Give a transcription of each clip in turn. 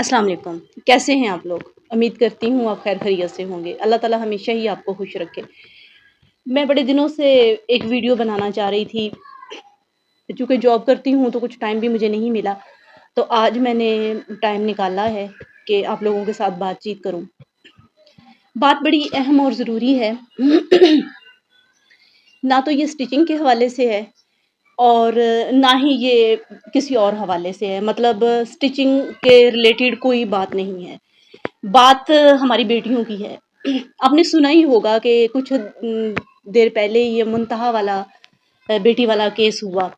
अस्सलाम वालेकुम। कैसे हैं आप लोग? उम्मीद करती हूँ आप खैर खैरियत से होंगे। अल्लाह ताला हमेशा ही आपको खुश रखे। मैं बड़े दिनों से एक वीडियो बनाना चाह रही थी, चूँकि जॉब करती हूँ तो कुछ टाइम भी मुझे नहीं मिला, तो आज मैंने टाइम निकाला है कि आप लोगों के साथ बातचीत करूँ। बात बड़ी अहम और ज़रूरी है। ना तो ये स्टिचिंग के हवाले से है और ना ही ये किसी और हवाले से है, मतलब स्टिचिंग के रिलेटेड कोई बात नहीं है। बात हमारी बेटियों की है। आपने सुना ही होगा कि कुछ देर पहले ये मुंतहा वाला बेटी वाला केस हुआ।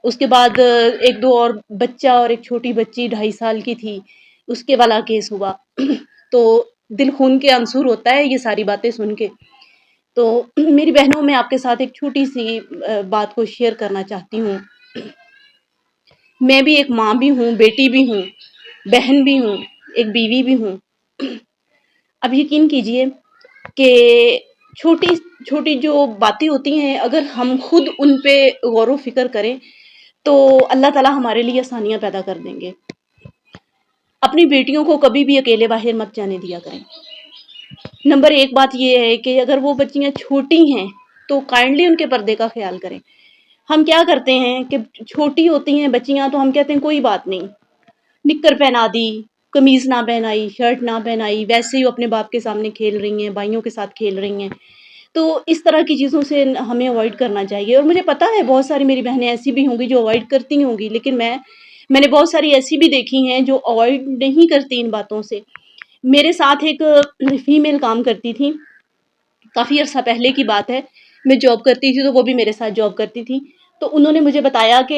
उसके बाद एक दो और बच्चा और एक छोटी बच्ची 2.5 साल की थी, उसके वाला केस हुआ। तो दिल खून के आंसू होता है ये सारी बातें सुन के। तो मेरी बहनों, मैं आपके साथ एक छोटी सी बात को शेयर करना चाहती हूँ। मैं भी एक माँ भी हूँ, बेटी भी हूँ, बहन भी हूँ, एक बीवी भी हूँ। अब यकीन कीजिए कि छोटी छोटी जो बातें होती हैं, अगर हम खुद उन पे गौर व फिक्र करें तो अल्लाह ताला हमारे लिए आसानियाँ पैदा कर देंगे। अपनी बेटियों को कभी भी अकेले बाहर मत जाने दिया करें। नंबर एक बात ये है कि अगर वो बच्चियाँ छोटी हैं तो काइंडली उनके पर्दे का ख्याल करें। हम क्या करते हैं कि छोटी होती हैं बच्चियाँ तो हम कहते हैं कोई बात नहीं, निक्कर पहना दी, कमीज ना पहनाई, शर्ट ना पहनाई, वैसे ही वो अपने बाप के सामने खेल रही हैं, भाइयों के साथ खेल रही हैं। तो इस तरह की चीज़ों से हमें अवॉइड करना चाहिए। और मुझे पता है बहुत सारी मेरी बहनें ऐसी भी होंगी जो अवॉइड करती होंगी, लेकिन मैंने बहुत सारी ऐसी भी देखी हैं जो अवॉइड नहीं करती इन बातों से। मेरे साथ एक फीमेल काम करती थी, काफ़ी अर्सा पहले की बात है। मैं जॉब करती थी तो वो भी मेरे साथ जॉब करती थी। तो उन्होंने मुझे बताया कि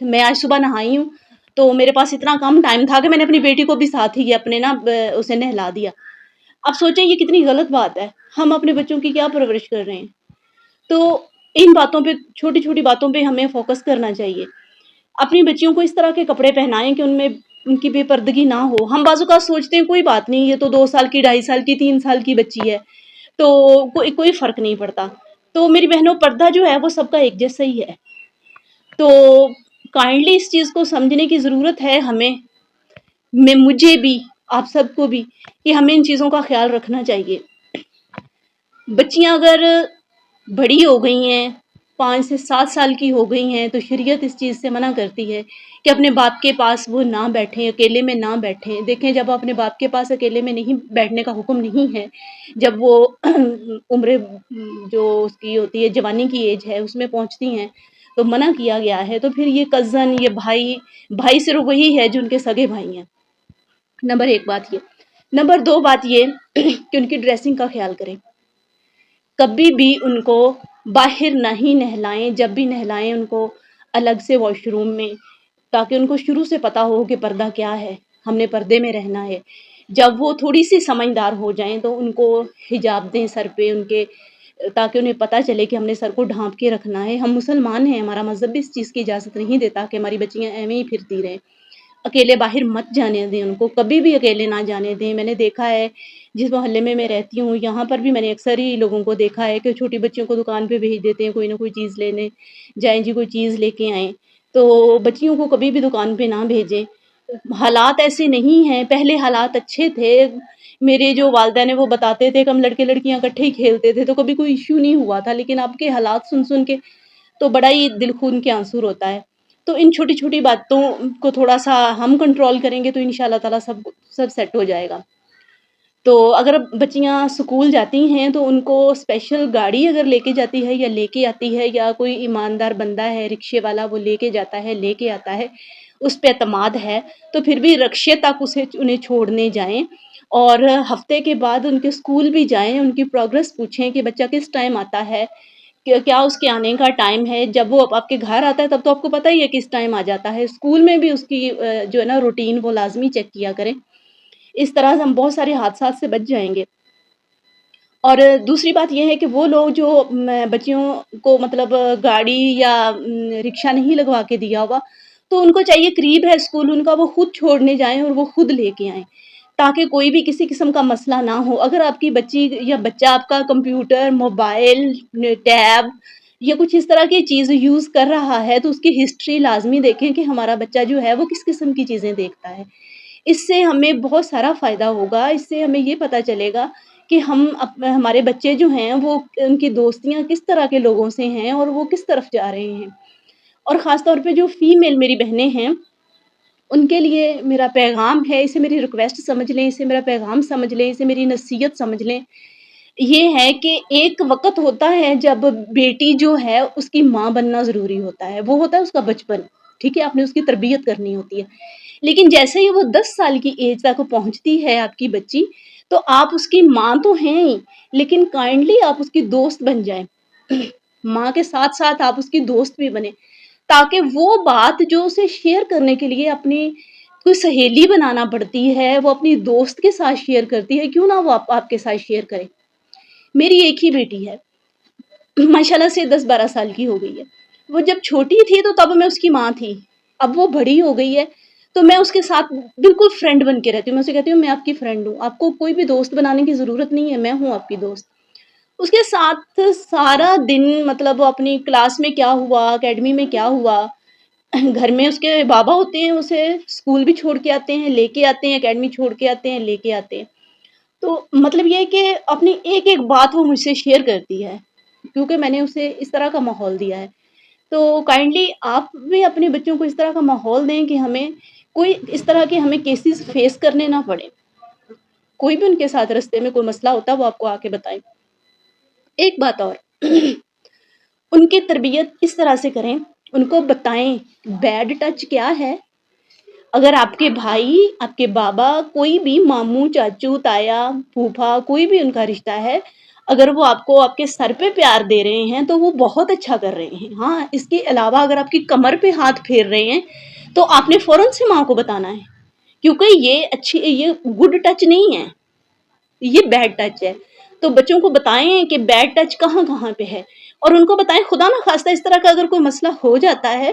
मैं आज सुबह नहाई हूँ, तो मेरे पास इतना कम टाइम था कि मैंने अपनी बेटी को भी साथ ही अपने ना उसे नहला दिया। अब सोचें ये कितनी गलत बात है। हम अपने बच्चों की क्या परवरिश कर रहे हैं? तो इन बातों पे, छोटी-छोटी बातों पे हमें फ़ोकस करना चाहिए। अपनी बच्चियों को इस तरह के कपड़े पहनाएँ कि उनमें उनकी बेपर्दगी ना हो। हम बाज़-औक़ात सोचते हैं कोई बात नहीं, ये तो 2 साल की, 2.5 साल की, 3 साल की बच्ची है, तो कोई कोई फ़र्क नहीं पड़ता। तो मेरी बहनों, पर्दा जो है वो सबका एक जैसा ही है। तो काइंडली इस चीज़ को समझने की ज़रूरत है हमें, मुझे भी, आप सबको भी, कि हमें इन चीज़ों का ख़्याल रखना चाहिए। बच्चियाँ अगर बड़ी हो गई हैं, 5 से 7 साल की हो गई हैं, तो शरीयत इस चीज़ से मना करती है कि अपने बाप के पास वो ना बैठें, अकेले में ना बैठें। देखें, जब अपने बाप के पास अकेले में नहीं बैठने का हुक्म नहीं है, जब वो उम्र जो उसकी होती है, जवानी की एज है, उसमें पहुँचती हैं, तो मना किया गया है। तो फिर ये कज़न, ये भाई सिर्फ़ वही है जो उनके सगे भाई हैं। नंबर 1 बात ये। नंबर 2 बात ये कि उनकी ड्रेसिंग का ख़्याल करें। कभी भी उनको बाहर नहीं नहलाएं, जब भी नहलाएं उनको अलग से वॉशरूम में, ताकि उनको शुरू से पता हो कि पर्दा क्या है, हमने पर्दे में रहना है। जब वो थोड़ी सी समझदार हो जाएं तो उनको हिजाब दें सर पे उनके, ताकि उन्हें पता चले कि हमने सर को ढांप के रखना है। हम मुसलमान हैं, हमारा मज़हब भी इस चीज़ की इजाज़त नहीं देता कि हमारी बच्चियाँ ऐवें ही फिरती रहें। अकेले बाहर मत जाने दें उनको, कभी भी अकेले ना जाने दें। मैंने देखा है, जिस मोहल्ले में मैं रहती हूँ, यहाँ पर भी मैंने अक्सर ही लोगों को देखा है कि छोटी बच्चियों को दुकान पे भेज देते हैं, कोई ना कोई चीज़ लेने, जाएँ जी कोई चीज़ लेके आएँ। तो बच्चियों को कभी भी दुकान पे ना भेजें। हालात ऐसे नहीं हैं, पहले हालात अच्छे थे। मेरे जो वालिदैन हैं वो बताते थे कि हम लड़के-लड़कियाँ इकट्ठे ही खेलते थे, तो कभी कोई इश्यू नहीं हुआ था। लेकिन अब के हालात सुन-सुन के तो बड़ा ही दिल खून के आंसू होता है। तो इन छोटी-छोटी बातों को थोड़ा-सा हम कंट्रोल करेंगे तो इंशाअल्लाह ताला सब सेट हो जाएगा। तो अगर बच्चियाँ स्कूल जाती हैं तो उनको स्पेशल गाड़ी अगर लेके जाती है या लेके आती है, या कोई ईमानदार बंदा है रिक्शे वाला वो लेके जाता है, लेके आता है, उस पे एतमाद है, तो फिर भी रिक्शे तक उन्हें छोड़ने जाएँ और हफ्ते के बाद उनके स्कूल भी जाएँ, उनकी प्रोग्रेस पूछें कि बच्चा किस टाइम आता है, क्या उसके आने का टाइम है। जब वो अब आपके घर आता है तब तो आपको पता ही है किस टाइम आ जाता है। स्कूल में भी उसकी जो है ना रूटीन वो लाज़मी चेक किया करें। इस तरह से हम बहुत सारे हादसात से बच जाएँगे। और दूसरी बात ये है कि वो लोग जो बच्चियों को मतलब गाड़ी या रिक्शा नहीं लगवा के दिया हुआ, तो उनको चाहिए करीब है स्कूल उनका, वो खुद छोड़ने जाएँ और वो खुद लेके आएँ, ताकि कोई भी किसी किस्म का मसला ना हो। अगर आपकी बच्ची या बच्चा आपका कंप्यूटर, मोबाइल, टैब या कुछ इस तरह की चीज़ यूज़ कर रहा है, तो उसकी हिस्ट्री लाज़मी देखें कि हमारा बच्चा जो है वो किस किस्म की चीज़ें देखता है। اس سے ہمیں بہت سارا فائدہ ہوگا، اس سے ہمیں یہ پتہ چلے گا کہ ہمارے بچے جو ہیں وہ ان کی دوستیاں کس طرح کے لوگوں سے ہیں اور وہ کس طرف جا رہے ہیں۔ اور خاص طور پہ جو فیمیل میری بہنیں ہیں، ان کے لیے میرا پیغام ہے، اسے میری ریکویسٹ سمجھ لیں، اسے میرا پیغام سمجھ لیں، اسے میری نصیحت سمجھ لیں، یہ ہے کہ ایک وقت ہوتا ہے جب بیٹی جو ہے اس کی ماں بننا ضروری ہوتا ہے، وہ ہوتا ہے اس کا بچپن، ٹھیک ہے، آپ نے اس کی تربیت کرنی ہوتی ہے۔ لیکن جیسے ہی وہ 10 سال کی ایج تک پہنچتی ہے آپ کی بچی، تو آپ اس کی ماں تو ہیں ہی، لیکن کائنڈلی آپ اس کی دوست بن جائیں۔ ماں کے ساتھ ساتھ آپ اس کی دوست بھی بنیں، تاکہ وہ بات جو اسے شیئر کرنے کے لیے اپنی کوئی سہیلی بنانا پڑتی ہے، وہ اپنی دوست کے ساتھ شیئر کرتی ہے، کیوں نہ وہ آپ کے ساتھ شیئر کرے۔ میری ایک ہی بیٹی ہے، ماشاءاللہ سے 10-12 سال کی ہو گئی ہے۔ وہ جب چھوٹی تھی تو تب میں اس کی ماں تھی، اب وہ بڑی ہو گئی ہے تو میں اس کے ساتھ بالکل فرینڈ بن کے رہتی ہوں۔ میں اسے کہتی ہوں میں آپ کی فرینڈ ہوں، آپ کو کوئی بھی دوست بنانے کی ضرورت نہیں ہے، میں ہوں آپ کی دوست۔ اس کے ساتھ سارا دن مطلب وہ اپنی کلاس میں کیا ہوا، اکیڈمی میں کیا ہوا، گھر میں اس کے بابا ہوتے ہیں، اسے اسکول بھی چھوڑ کے آتے ہیں، لے کے آتے ہیں، اکیڈمی چھوڑ کے آتے ہیں، لے کے آتے ہیں۔ تو مطلب یہ ہے کہ اپنی ایک ایک بات وہ مجھ سے شیئر کرتی ہے، کیونکہ میں نے اسے اس طرح کا ماحول دیا ہے۔ تو کائنڈلی آپ بھی اپنے بچوں کو اس طرح کا ماحول دیں کہ ہمیں کوئی اس طرح کے ہمیں کیسز فیس کرنے نہ پڑے، کوئی بھی ان کے ساتھ رستے میں کوئی مسئلہ ہوتا ہے وہ آپ کو آ کے بتائیں۔ ایک بات اور ان کی تربیت اس طرح سے کریں، ان کو بتائیں بیڈ ٹچ کیا ہے۔ اگر آپ کے بھائی، آپ کے بابا، کوئی بھی ماموں، چاچو، تایا، پھوپھا، کوئی بھی ان کا رشتہ ہے، اگر وہ آپ کو آپ کے سر پہ پیار دے رہے ہیں تو وہ بہت اچھا کر رہے ہیں۔ ہاں، اس کے علاوہ اگر آپ کی کمر پہ ہاتھ پھیر رہے ہیں تو آپ نے فوراً سے ماں کو بتانا ہے، کیونکہ یہ گڈ ٹچ نہیں ہے، یہ بیڈ ٹچ ہے۔ تو بچوں کو بتائیں کہ بیڈ ٹچ کہاں کہاں پہ ہے، اور ان کو بتائیں خدا نہ خواستہ اس طرح کا اگر کوئی مسئلہ ہو جاتا ہے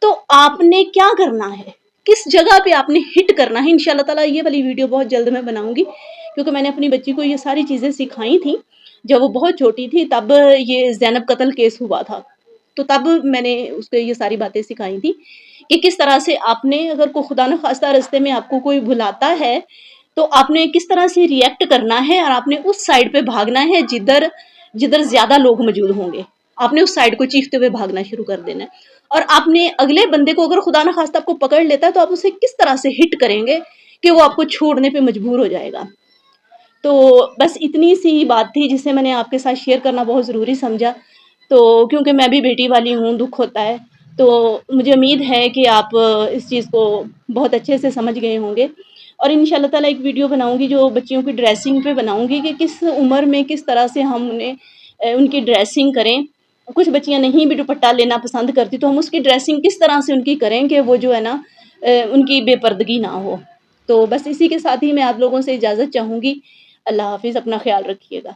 تو آپ نے کیا کرنا ہے، کس جگہ پہ آپ نے ہٹ کرنا ہے۔ انشاءاللہ تعالیٰ یہ والی ویڈیو بہت جلد میں بناؤں گی، کیونکہ میں نے اپنی بچی کو یہ ساری چیزیں سکھائی تھیں جب وہ بہت چھوٹی تھی، تب یہ زینب قتل کیس ہوا تھا، تو تب میں نے اس کو یہ ساری باتیں سکھائی تھی کہ کس طرح سے آپ نے اگر کوئی خدا نہ خواستہ راستے میں آپ کو کوئی بلاتا ہے تو آپ نے کس طرح سے ریئیکٹ کرنا ہے، اور آپ نے اس سائڈ پہ بھاگنا ہے جدھر زیادہ لوگ موجود ہوں گے، آپ نے اس سائڈ کو چیختے ہوئے بھاگنا شروع کر دینا ہے۔ اور آپ نے اگلے بندے کو اگر خدا نہ خواستہ آپ کو پکڑ لیتا ہے تو آپ اسے کس طرح سے ہٹ کریں گے کہ وہ آپ کو چھوڑنے پہ مجبور ہو جائے گا۔ تو بس اتنی سی بات تھی جسے میں نے آپ کے ساتھ شیئر کرنا بہت ضروری سمجھا، تو کیونکہ میں بھی بیٹی والی ہوں، دکھ ہوتا ہے، تو مجھے امید ہے کہ آپ اس چیز کو بہت اچھے سے سمجھ گئے ہوں گے۔ اور انشاءاللہ تعالیٰ ایک ویڈیو بناؤں گی جو بچیوں کی ڈریسنگ پہ بناؤں گی کہ کس عمر میں کس طرح سے ہم انہیں ان کی ڈریسنگ کریں۔ کچھ بچیاں نہیں بھی دوپٹہ لینا پسند کرتی تو ہم اس کی ڈریسنگ کس طرح سے ان کی کریں کہ وہ جو ہے نا ان کی بے پردگی نہ ہو۔ تو بس اسی کے ساتھ ہی میں آپ لوگوں سے اجازت چاہوں گی۔ اللہ حافظ، اپنا خیال رکھیے گا۔